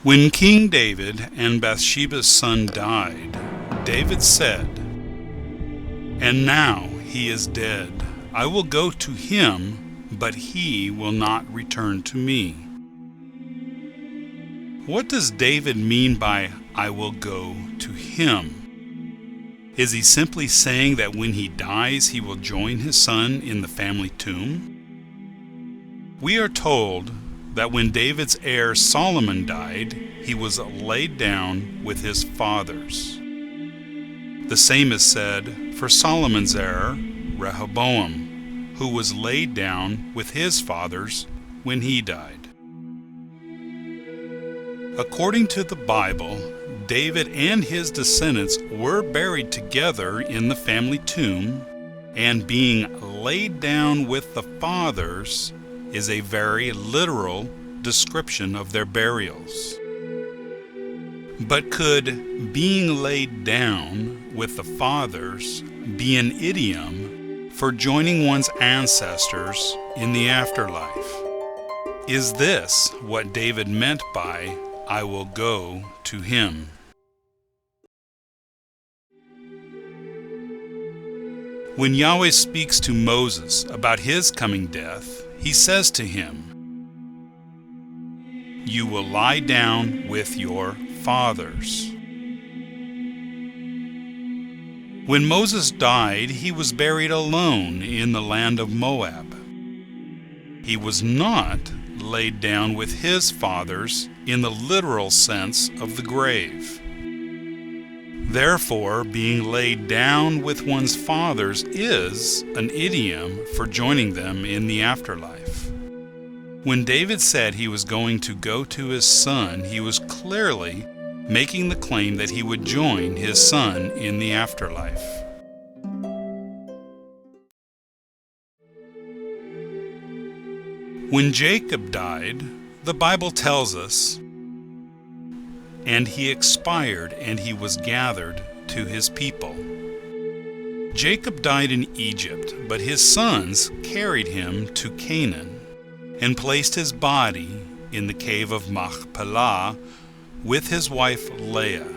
When King David and Bathsheba's son died, David said, "And now he is dead. I will go to him, but he will not return to me." What does David mean by "I will go to him"? Is he simply saying that when he dies he will join his son in the family tomb? We are told that when David's heir Solomon died, he was laid down with his fathers. The same is said for Solomon's heir, Rehoboam, who was laid down with his fathers when he died. According to the Bible, David and his descendants were buried together in the family tomb, and being laid down with the fathers is a very literal description of their burials. But could being laid down with the fathers be an idiom for joining one's ancestors in the afterlife? Is this what David meant by "I will go to him"? When Yahweh speaks to Moses about his coming death, he says to him, "You will lie down with your fathers." When Moses died, he was buried alone in the land of Moab. He was not laid down with his fathers in the literal sense of the grave. Therefore, being laid down with one's fathers is an idiom for joining them in the afterlife. When David said he was going to go to his son, he was clearly making the claim that he would join his son in the afterlife. When Jacob died, the Bible tells us, "And he expired, and he was gathered to his people." Jacob died in Egypt, but his sons carried him to Canaan and placed his body in the cave of Machpelah with his wife Leah,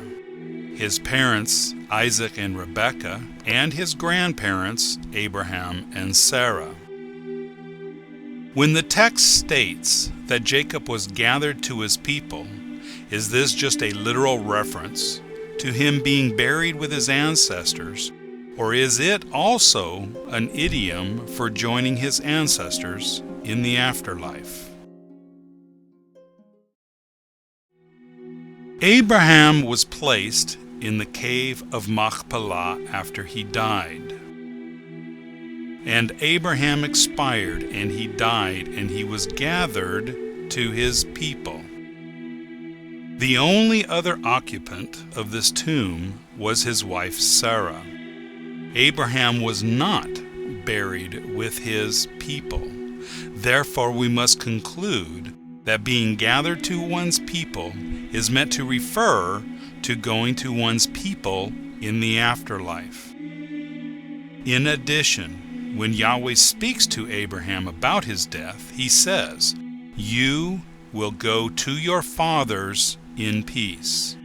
his parents Isaac and Rebekah, and his grandparents Abraham and Sarah. When the text states that Jacob was gathered to his people, is this just a literal reference to him being buried with his ancestors, or is it also an idiom for joining his ancestors in the afterlife? Abraham was placed in the cave of Machpelah after he died. And Abraham expired, and he died, and he was gathered to his people. The only other occupant of this tomb was his wife Sarah. Abraham was not buried with his people. Therefore, we must conclude that being gathered to one's people is meant to refer to going to one's people in the afterlife. In addition, when Yahweh speaks to Abraham about his death, he says, "You will go to your fathers in peace."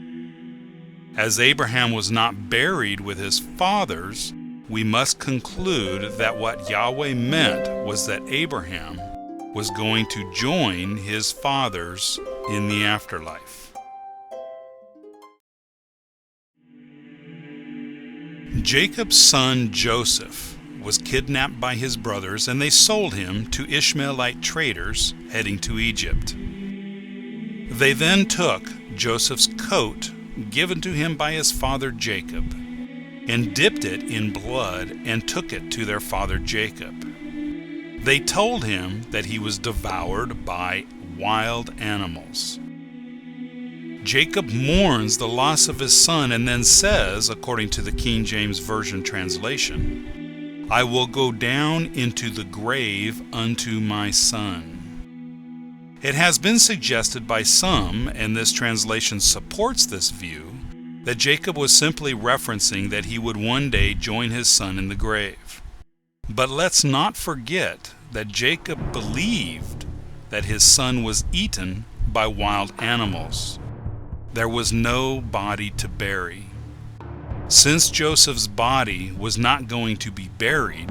As Abraham was not buried with his fathers, we must conclude that what Yahweh meant was that Abraham was going to join his fathers in the afterlife. Jacob's son Joseph was kidnapped by his brothers, and they sold him to Ishmaelite traders heading to Egypt. They then took Joseph's coat given to him by his father Jacob and dipped it in blood and took it to their father Jacob. They told him that he was devoured by wild animals. Jacob mourns the loss of his son and then says, according to the King James Version translation, "I will go down into the grave unto my son." It has been suggested by some, and this translation supports this view, that Jacob was simply referencing that he would one day join his son in the grave. But let's not forget that Jacob believed that his son was eaten by wild animals. there was no body to bury. Since Joseph's body was not going to be buried,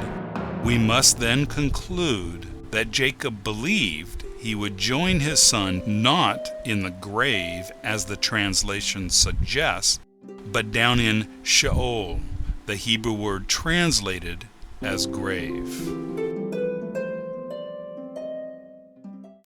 we must then conclude that Jacob believed he would join his son not in the grave, as the translation suggests, but down in Sheol, the Hebrew word translated as grave.